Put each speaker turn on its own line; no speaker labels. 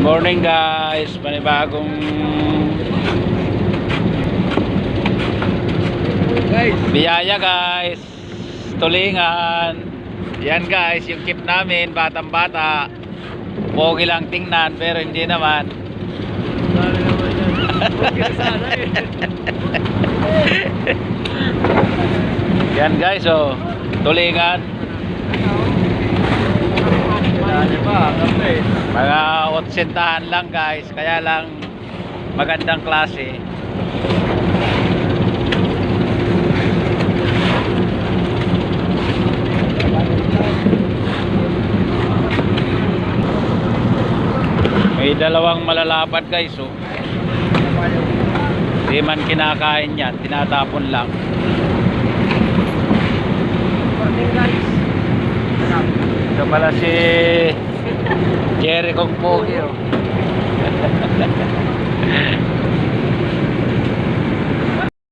Morning guys, panibagong biyaya guys, tulingan. Yan guys, yung keep namin, batang bata. Pogi lang tingnan pero hindi naman. Yan guys, oh, tulingan. Mga 80 lang guys, kaya lang magandang klase. May dalawang malalapad guys, oh. Di man kinakain yan, tinatapon lang. Ito pala si Jerry Kong Pogi, oh.